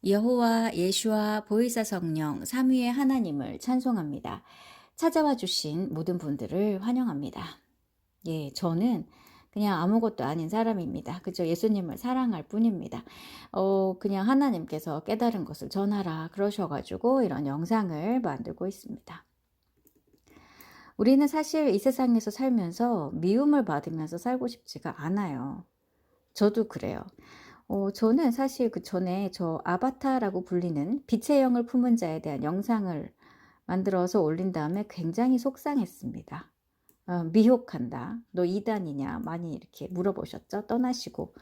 여호와 예수와 보혜사 성령 삼위의 하나님을 찬송합니다. 찾아와 주신 모든 분들을 환영합니다. 예, 저는 그냥 아무것도 아닌 사람입니다. 그죠? 예수님을 사랑할 뿐입니다. 그냥 하나님께서 깨달은 것을 전하라 그러셔가지고 이런 영상을 만들고 있습니다. 우리는 사실 이 세상에서 살면서 미움을 받으면서 살고 싶지가 않아요. 저도 그래요. 저는 사실 그 전에 저 아바타라고 불리는 빛의 영을 품은 자에 대한 영상을 만들어서 올린 다음에 굉장히 속상했습니다. 미혹한다. 너 이단이냐? 많이 이렇게 물어보셨죠? 떠나시고.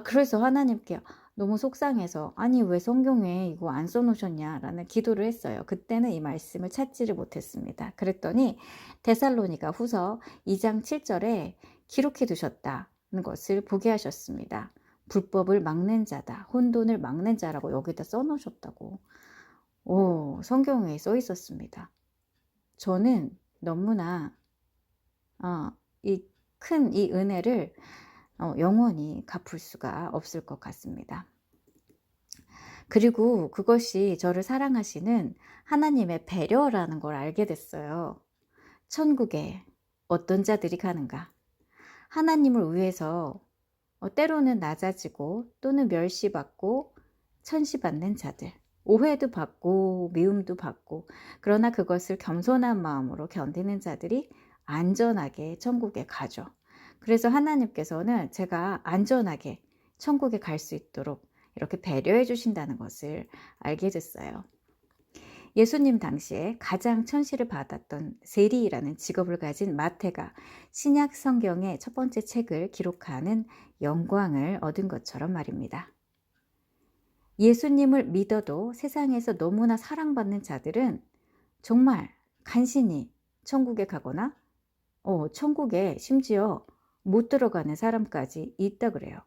그래서 하나님께 너무 속상해서 아니 왜 성경에 이거 안 써놓으셨냐라는 기도를 했어요. 그때는 이 말씀을 찾지를 못했습니다. 그랬더니 데살로니가 후서 2장 7절에 기록해 두셨다는 것을 보게 하셨습니다. 불법을 막는 자다. 혼돈을 막는 자라고 여기다 써놓으셨다고. 성경에 써 있었습니다. 저는 너무나 이 큰 이 은혜를 영원히 갚을 수가 없을 것 같습니다. 그리고 그것이 저를 사랑하시는 하나님의 배려라는 걸 알게 됐어요. 천국에 어떤 자들이 가는가? 하나님을 위해서 때로는 낮아지고 또는 멸시받고 천시받는 자들, 오해도 받고 미움도 받고, 그러나 그것을 겸손한 마음으로 견디는 자들이 안전하게 천국에 가죠. 그래서 하나님께서는 제가 안전하게 천국에 갈 수 있도록 이렇게 배려해 주신다는 것을 알게 됐어요. 예수님 당시에 가장 천시를 받았던 세리라는 직업을 가진 마태가 신약 성경의 첫 번째 책을 기록하는 영광을 얻은 것처럼 말입니다. 예수님을 믿어도 세상에서 너무나 사랑받는 자들은 정말 간신히 천국에 가거나 천국에 심지어 못 들어가는 사람까지 있다 그래요.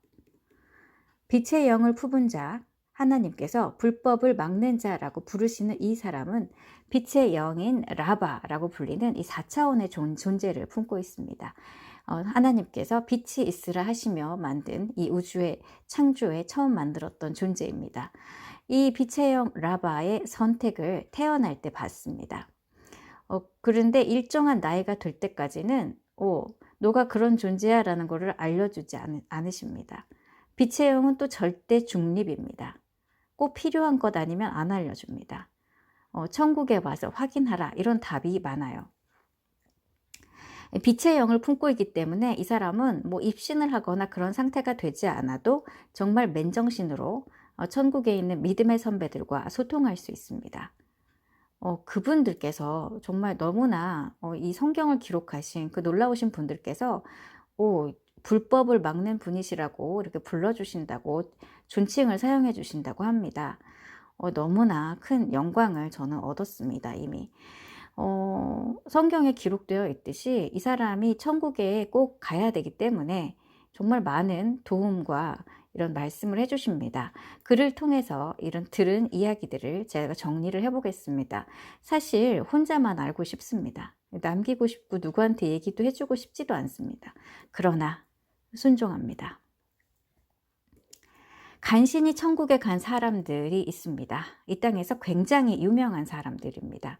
빛의 영을 품은 자, 하나님께서 불법을 막는 자라고 부르시는 이 사람은 빛의 영인 라바라고 불리는 이 4차원의 존재를 품고 있습니다. 하나님께서 빛이 있으라 하시며 만든 이 우주의 창조에 처음 만들었던 존재입니다. 이 빛의 영 라바의 선택을 태어날 때 받습니다. 그런데 일정한 나이가 될 때까지는 너가 그런 존재야 라는 것을 알려주지 않으십니다. 빛의 영은 또 절대 중립입니다. 꼭 필요한 것 아니면 안 알려줍니다. 천국에 와서 확인하라 이런 답이 많아요. 빛의 영을 품고 있기 때문에 이 사람은 뭐 입신을 하거나 그런 상태가 되지 않아도 정말 맨정신으로 천국에 있는 믿음의 선배들과 소통할 수 있습니다. 그분들께서 정말 너무나 이 성경을 기록하신 그 놀라우신 분들께서 불법을 막는 분이시라고 이렇게 불러주신다고 존칭을 사용해 주신다고 합니다. 너무나 큰 영광을 저는 얻었습니다, 이미. 성경에 기록되어 있듯이 이 사람이 천국에 꼭 가야 되기 때문에 정말 많은 도움과 이런 말씀을 해주십니다. 그를 통해서 이런 들은 이야기들을 제가 정리를 해보겠습니다. 사실 혼자만 알고 싶습니다. 남기고 싶고 누구한테 얘기도 해주고 싶지도 않습니다. 그러나 순종합니다. 간신히 천국에 간 사람들이 있습니다. 이 땅에서 굉장히 유명한 사람들입니다.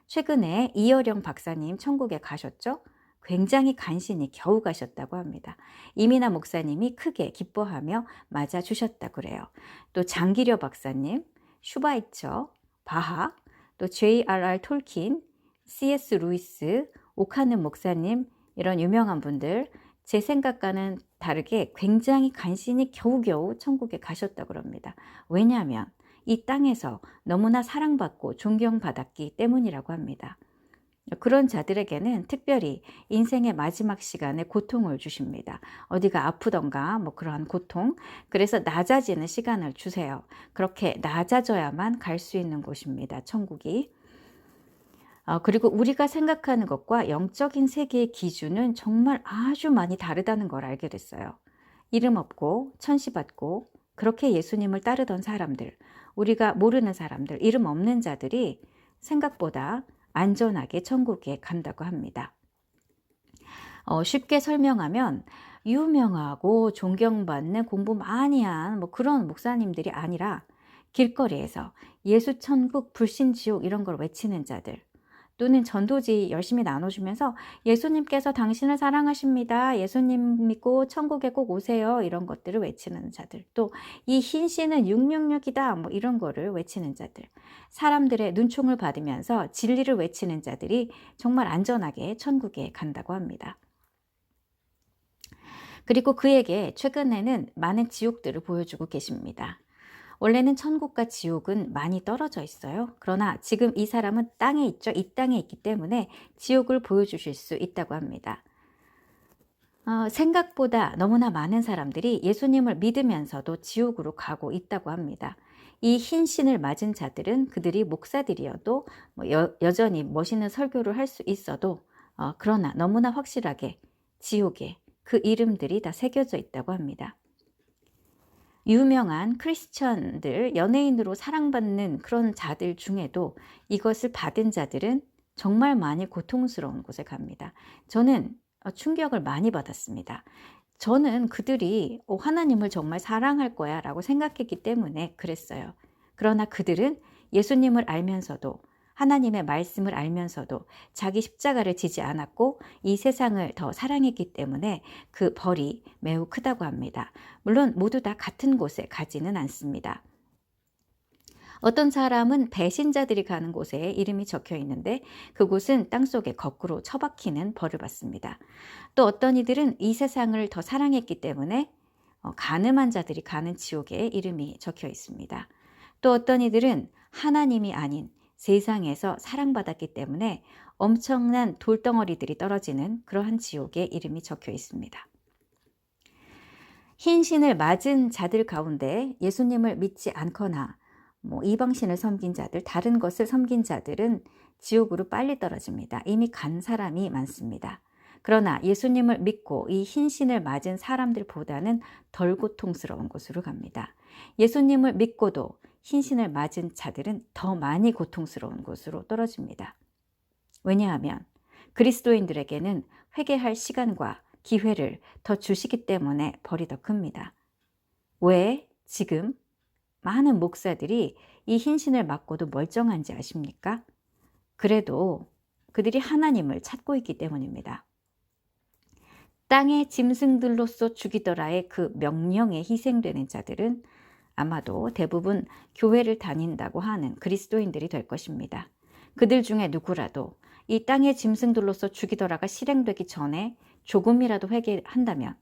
최근에 이어령 박사님 천국에 가셨죠? 굉장히 간신히 겨우 가셨다고 합니다. 이민아 목사님이 크게 기뻐하며 맞아주셨다 그래요. 또 장기려 박사님, 슈바이처, 바하, 또 J.R.R. 톨킨, C.S. 루이스, 오카는 목사님 이런 유명한 분들 제 생각과는 다르게 굉장히 간신히 겨우겨우 천국에 가셨다고 그럽니다. 왜냐하면 이 땅에서 너무나 사랑받고 존경받았기 때문이라고 합니다. 그런 자들에게는 특별히 인생의 마지막 시간에 고통을 주십니다. 어디가 아프던가 뭐 그러한 고통, 그래서 낮아지는 시간을 주세요. 그렇게 낮아져야만 갈 수 있는 곳입니다, 천국이. 그리고 우리가 생각하는 것과 영적인 세계의 기준은 정말 아주 많이 다르다는 걸 알게 됐어요. 이름 없고 천시받고 그렇게 예수님을 따르던 사람들, 우리가 모르는 사람들, 이름 없는 자들이 생각보다 안전하게 천국에 간다고 합니다. 쉽게 설명하면 유명하고 존경받는 공부 많이 한 뭐 그런 목사님들이 아니라 길거리에서 예수 천국, 불신 지옥 이런 걸 외치는 자들, 또는 전도지 열심히 나눠주면서 예수님께서 당신을 사랑하십니다. 예수님 믿고 천국에 꼭 오세요. 이런 것들을 외치는 자들. 또 이 흰씨는 666이다. 뭐 이런 거를 외치는 자들. 사람들의 눈총을 받으면서 진리를 외치는 자들이 정말 안전하게 천국에 간다고 합니다. 그리고 그에게 최근에는 많은 지옥들을 보여주고 계십니다. 원래는 천국과 지옥은 많이 떨어져 있어요. 그러나 지금 이 사람은 땅에 있죠. 이 땅에 있기 때문에 지옥을 보여주실 수 있다고 합니다. 생각보다 너무나 많은 사람들이 예수님을 믿으면서도 지옥으로 가고 있다고 합니다. 이 흰신을 맞은 자들은 그들이 목사들이어도 여전히 멋있는 설교를 할 수 있어도 그러나 너무나 확실하게 지옥에 그 이름들이 다 새겨져 있다고 합니다. 유명한 크리스천들, 연예인으로 사랑받는 그런 자들 중에도 이것을 받은 자들은 정말 많이 고통스러운 곳에 갑니다. 저는 충격을 많이 받았습니다. 저는 그들이 하나님을 정말 사랑할 거야 라고 생각했기 때문에 그랬어요. 그러나 그들은 예수님을 알면서도, 하나님의 말씀을 알면서도 자기 십자가를 지지 않았고 이 세상을 더 사랑했기 때문에 그 벌이 매우 크다고 합니다. 물론 모두 다 같은 곳에 가지는 않습니다. 어떤 사람은 배신자들이 가는 곳에 이름이 적혀 있는데 그곳은 땅속에 거꾸로 처박히는 벌을 받습니다. 또 어떤 이들은 이 세상을 더 사랑했기 때문에 간음한 자들이 가는 지옥에 이름이 적혀 있습니다. 또 어떤 이들은 하나님이 아닌 세상에서 사랑받았기 때문에 엄청난 돌덩어리들이 떨어지는 그러한 지옥에 이름이 적혀 있습니다. 흰신을 맞은 자들 가운데 예수님을 믿지 않거나 이방신을 섬긴 자들, 다른 것을 섬긴 자들은 지옥으로 빨리 떨어집니다. 이미 간 사람이 많습니다. 그러나 예수님을 믿고 이 흰신을 맞은 사람들보다는 덜 고통스러운 곳으로 갑니다. 예수님을 믿고도 흰신을 맞은 자들은 더 많이 고통스러운 곳으로 떨어집니다. 왜냐하면 그리스도인들에게는 회개할 시간과 기회를 더 주시기 때문에 벌이 더 큽니다. 왜 지금 많은 목사들이 이 흰신을 맞고도 멀쩡한지 아십니까? 그래도 그들이 하나님을 찾고 있기 때문입니다. 땅의 짐승들로서 죽이더라의 그 명령에 희생되는 자들은 아마도 대부분 교회를 다닌다고 하는 그리스도인들이 될 것입니다. 그들 중에 누구라도 이 땅의 짐승들로서 죽이더라가 실행되기 전에 조금이라도 회개한다면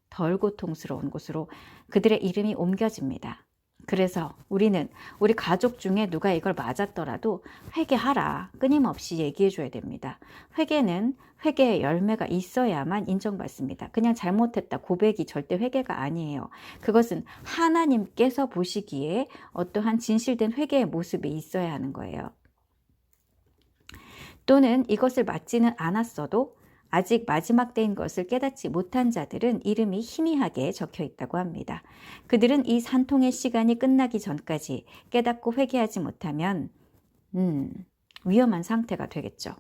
덜 고통스러운 곳으로 그들의 이름이 옮겨집니다. 그래서 우리는 우리 가족 중에 누가 이걸 맞았더라도 회개하라 끊임없이 얘기해 줘야 됩니다. 회개는 회개의 열매가 있어야만 인정받습니다. 그냥 잘못했다 고백이 절대 회개가 아니에요. 그것은 하나님께서 보시기에 어떠한 진실된 회개의 모습이 있어야 하는 거예요. 또는 이것을 맞지는 않았어도 아직 마지막 때인 것을 깨닫지 못한 자들은 이름이 희미하게 적혀 있다고 합니다. 그들은 이 산통의 시간이 끝나기 전까지 깨닫고 회개하지 못하면 위험한 상태가 되겠죠.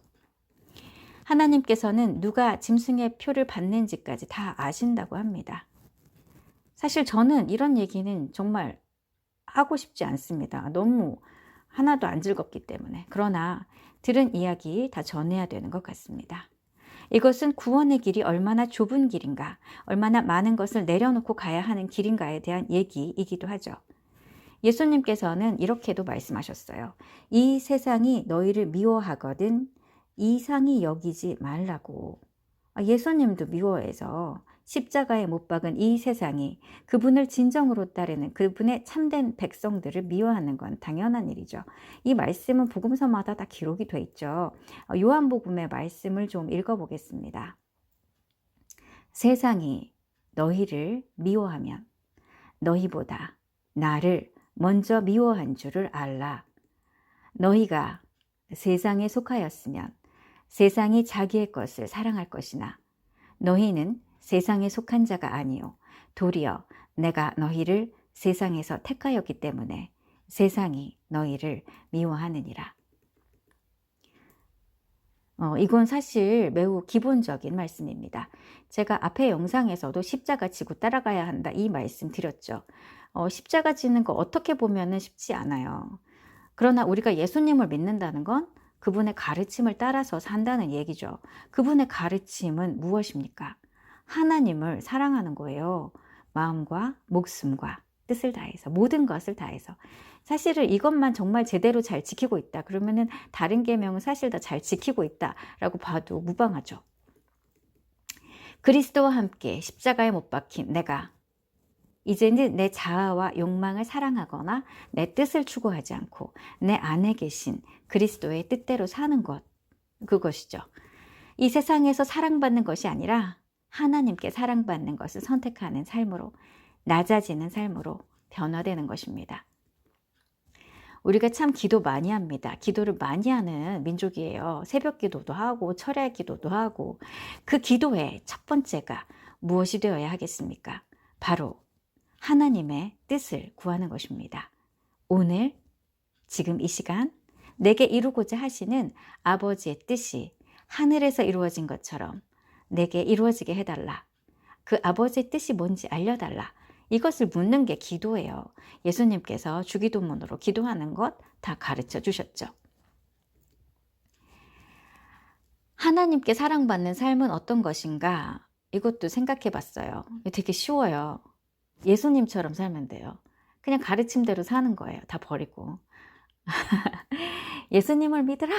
하나님께서는 누가 짐승의 표를 받는지까지 다 아신다고 합니다. 사실 저는 이런 얘기는 정말 하고 싶지 않습니다. 너무 하나도 안 즐겁기 때문에. 그러나 들은 이야기 다 전해야 되는 것 같습니다. 이것은 구원의 길이 얼마나 좁은 길인가, 얼마나 많은 것을 내려놓고 가야 하는 길인가에 대한 얘기이기도 하죠. 예수님께서는 이렇게도 말씀하셨어요. 이 세상이 너희를 미워하거든 이상히 여기지 말라고. 예수님도 미워해서 십자가에 못 박은 이 세상이 그분을 진정으로 따르는 그분의 참된 백성들을 미워하는 건 당연한 일이죠. 이 말씀은 복음서마다 다 기록이 돼 있죠. 요한복음의 말씀을 좀 읽어보겠습니다. 세상이 너희를 미워하면 너희보다 나를 먼저 미워한 줄을 알라. 너희가 세상에 속하였으면 세상이 자기의 것을 사랑할 것이나 너희는 세상에 속한 자가 아니요 도리어 내가 너희를 세상에서 택하였기 때문에 세상이 너희를 미워하느니라. 이건 사실 매우 기본적인 말씀입니다. 제가 앞에 영상에서도 십자가 지고 따라가야 한다 이 말씀 드렸죠. 십자가 지는 거 어떻게 보면은 쉽지 않아요. 그러나 우리가 예수님을 믿는다는 건 그분의 가르침을 따라서 산다는 얘기죠. 그분의 가르침은 무엇입니까? 하나님을 사랑하는 거예요. 마음과 목숨과 뜻을 다해서, 모든 것을 다해서. 사실은 이것만 정말 제대로 잘 지키고 있다. 그러면은 다른 계명은 사실 다 잘 지키고 있다라고 봐도 무방하죠. 그리스도와 함께 십자가에 못 박힌 내가 이제는 내 자아와 욕망을 사랑하거나 내 뜻을 추구하지 않고 내 안에 계신 그리스도의 뜻대로 사는 것, 그것이죠. 이 세상에서 사랑받는 것이 아니라 하나님께 사랑받는 것을 선택하는 삶으로, 낮아지는 삶으로 변화되는 것입니다. 우리가 참 기도 많이 합니다. 기도를 많이 하는 민족이에요. 새벽 기도도 하고 철야 기도도 하고, 그 기도의 첫 번째가 무엇이 되어야 하겠습니까? 바로 하나님의 뜻을 구하는 것입니다. 오늘 지금 이 시간 내게 이루고자 하시는 아버지의 뜻이 하늘에서 이루어진 것처럼 내게 이루어지게 해달라. 그 아버지의 뜻이 뭔지 알려달라. 이것을 묻는 게 기도예요. 예수님께서 주기도문으로 기도하는 것 다 가르쳐 주셨죠. 하나님께 사랑받는 삶은 어떤 것인가? 이것도 생각해 봤어요. 되게 쉬워요. 예수님처럼 살면 돼요. 그냥 가르침대로 사는 거예요. 다 버리고. 예수님을 믿으라.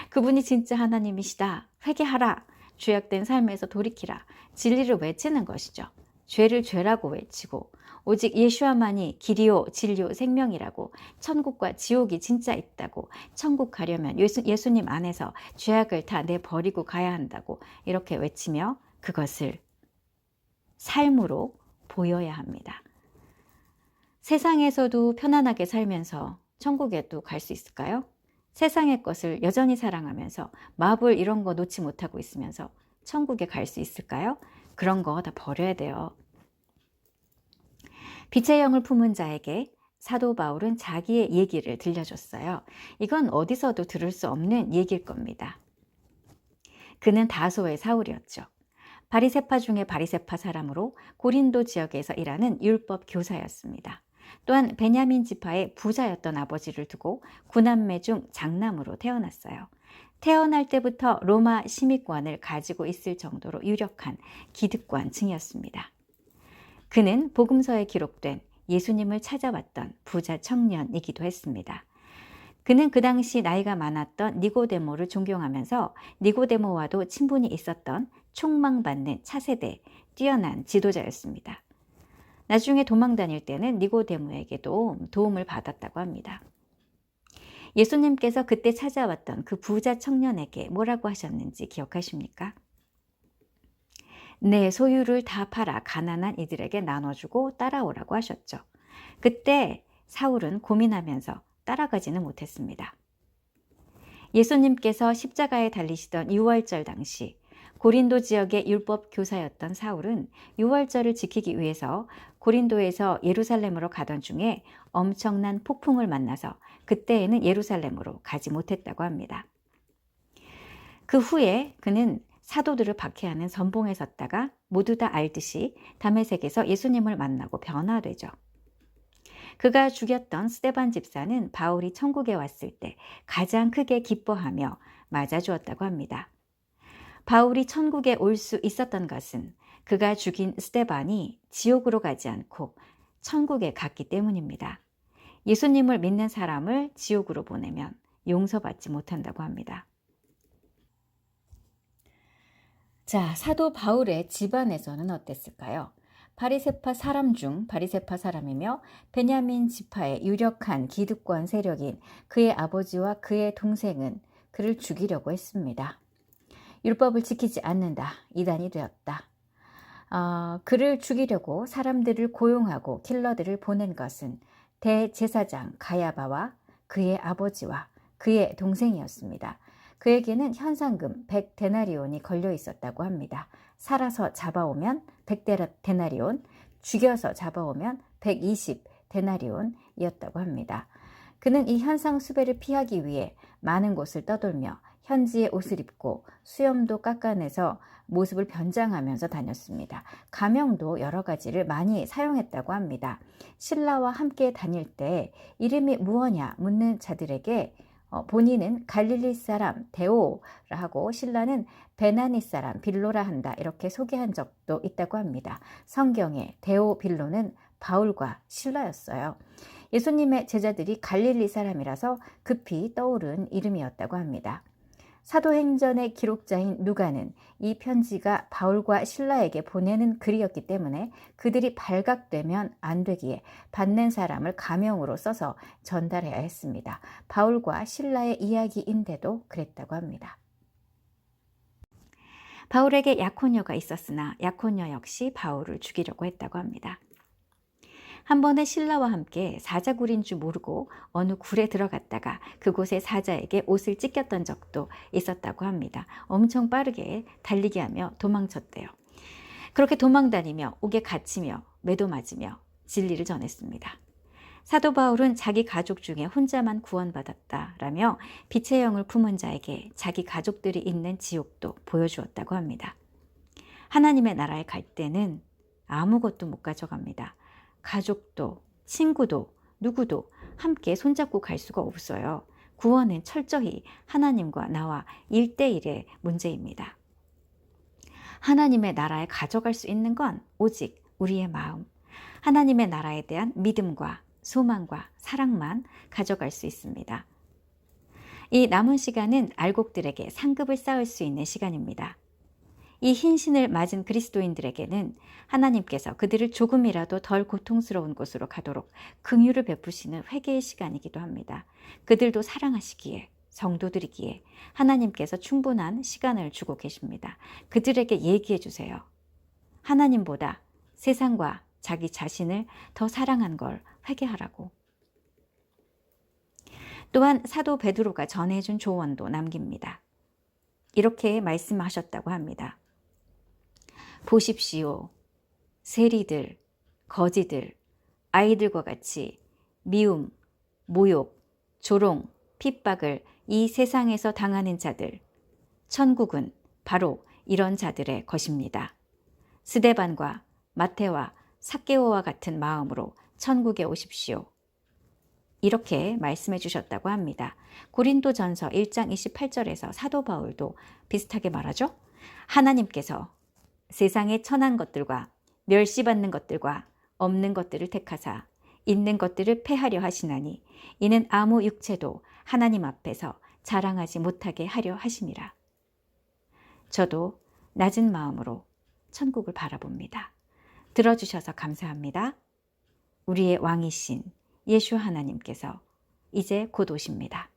그분이 진짜 하나님이시다. 회개하라. 죄악된 삶에서 돌이키라. 진리를 외치는 것이죠. 죄를 죄라고 외치고 오직 예수와만이 길이요 진리요 생명이라고, 천국과 지옥이 진짜 있다고, 천국 가려면 예수님 안에서 죄악을 다 내버리고 가야 한다고 이렇게 외치며 그것을 삶으로 보여야 합니다. 세상에서도 편안하게 살면서 천국에도 갈 수 있을까요? 세상의 것을 여전히 사랑하면서 마블 이런 거 놓지 못하고 있으면서 천국에 갈 수 있을까요? 그런 거 다 버려야 돼요. 빛의 영을 품은 자에게 사도 바울은 자기의 얘기를 들려줬어요. 이건 어디서도 들을 수 없는 얘기일 겁니다. 그는 다소의 사울이었죠. 바리새파 중에 바리새파 사람으로 고린도 지역에서 일하는 율법 교사였습니다. 또한 베냐민 지파의 부자였던 아버지를 두고 구남매 중 장남으로 태어났어요. 태어날 때부터 로마 시민권을 가지고 있을 정도로 유력한 기득권층이었습니다. 그는 복음서에 기록된 예수님을 찾아왔던 부자 청년이기도 했습니다. 그는 그 당시 나이가 많았던 니고데모를 존경하면서 니고데모와도 친분이 있었던 촉망받는 차세대 뛰어난 지도자였습니다. 나중에 도망 다닐 때는 니고데모에게도 도움을 받았다고 합니다. 예수님께서 그때 찾아왔던 그 부자 청년에게 뭐라고 하셨는지 기억하십니까? 내 소유를 다 팔아 가난한 이들에게 나눠주고 따라오라고 하셨죠. 그때 사울은 고민하면서 따라가지는 못했습니다. 예수님께서 십자가에 달리시던 유월절 당시 고린도 지역의 율법 교사였던 사울은 유월절을 지키기 위해서 고린도에서 예루살렘으로 가던 중에 엄청난 폭풍을 만나서 그때에는 예루살렘으로 가지 못했다고 합니다. 그 후에 그는 사도들을 박해하는 선봉에 섰다가 모두 다 알듯이 다메섹에서 예수님을 만나고 변화되죠. 그가 죽였던 스데반 집사는 바울이 천국에 왔을 때 가장 크게 기뻐하며 맞아주었다고 합니다. 바울이 천국에 올 수 있었던 것은 그가 죽인 스데반이 지옥으로 가지 않고 천국에 갔기 때문입니다. 예수님을 믿는 사람을 지옥으로 보내면 용서받지 못한다고 합니다. 자, 사도 바울의 집안에서는 어땠을까요? 바리새파 사람 중 바리새파 사람이며 베냐민 지파의 유력한 기득권 세력인 그의 아버지와 그의 동생은 그를 죽이려고 했습니다. 율법을 지키지 않는다, 이단이 되었다. 그를 죽이려고 사람들을 고용하고 킬러들을 보낸 것은 대제사장 가야바와 그의 아버지와 그의 동생이었습니다. 그에게는 현상금 100데나리온이 걸려 있었다고 합니다. 살아서 잡아오면 100데나리온, 죽여서 잡아오면 120데나리온이었다고 합니다. 그는 이 현상 수배를 피하기 위해 많은 곳을 떠돌며 현지의 옷을 입고 수염도 깎아내서 모습을 변장하면서 다녔습니다. 가명도 여러 가지를 많이 사용했다고 합니다. 신라와 함께 다닐 때 이름이 무엇냐 묻는 자들에게 본인은 갈릴리 사람 데오라 하고 신라는 베나니 사람 빌로라 한다 이렇게 소개한 적도 있다고 합니다. 성경에 데오 빌로는 바울과 신라였어요. 예수님의 제자들이 갈릴리 사람이라서 급히 떠오른 이름이었다고 합니다. 사도행전의 기록자인 누가는 이 편지가 바울과 신라에게 보내는 글이었기 때문에 그들이 발각되면 안 되기에 받는 사람을 가명으로 써서 전달해야 했습니다. 바울과 신라의 이야기인데도 그랬다고 합니다. 바울에게 약혼녀가 있었으나 약혼녀 역시 바울을 죽이려고 했다고 합니다. 한 번에 신라와 함께 사자굴인 줄 모르고 어느 굴에 들어갔다가 그곳의 사자에게 옷을 찢겼던 적도 있었다고 합니다. 엄청 빠르게 달리기 하며 도망쳤대요. 그렇게 도망다니며 옥에 갇히며 매도 맞으며 진리를 전했습니다. 사도 바울은 자기 가족 중에 혼자만 구원받았다라며 빛의 영을 품은 자에게 자기 가족들이 있는 지옥도 보여주었다고 합니다. 하나님의 나라에 갈 때는 아무것도 못 가져갑니다. 가족도 친구도 누구도 함께 손잡고 갈 수가 없어요. 구원은 철저히 하나님과 나와 1대1의 문제입니다. 하나님의 나라에 가져갈 수 있는 건 오직 우리의 마음, 하나님의 나라에 대한 믿음과 소망과 사랑만 가져갈 수 있습니다. 이 남은 시간은 알곡들에게 상급을 쌓을 수 있는 시간입니다. 이 흰신을 맞은 그리스도인들에게는 하나님께서 그들을 조금이라도 덜 고통스러운 곳으로 가도록 긍휼을 베푸시는 회개의 시간이기도 합니다. 그들도 사랑하시기에, 성도들이기에 하나님께서 충분한 시간을 주고 계십니다. 그들에게 얘기해 주세요. 하나님보다 세상과 자기 자신을 더 사랑한 걸 회개하라고. 또한 사도 베드로가 전해준 조언도 남깁니다. 이렇게 말씀하셨다고 합니다. 보십시오. 세리들, 거지들, 아이들과 같이 미움, 모욕, 조롱, 핍박을 이 세상에서 당하는 자들, 천국은 바로 이런 자들의 것입니다. 스데반과 마테와 삭개오와 같은 마음으로 천국에 오십시오. 이렇게 말씀해 주셨다고 합니다. 고린도전서 1장 28절에서 사도 바울도 비슷하게 말하죠. 하나님께서 세상의 천한 것들과 멸시받는 것들과 없는 것들을 택하사 있는 것들을 패하려 하시나니 이는 아무 육체도 하나님 앞에서 자랑하지 못하게 하려 하심이라. 저도 낮은 마음으로 천국을 바라봅니다. 들어주셔서 감사합니다. 우리의 왕이신 예수 하나님께서 이제 곧 오십니다.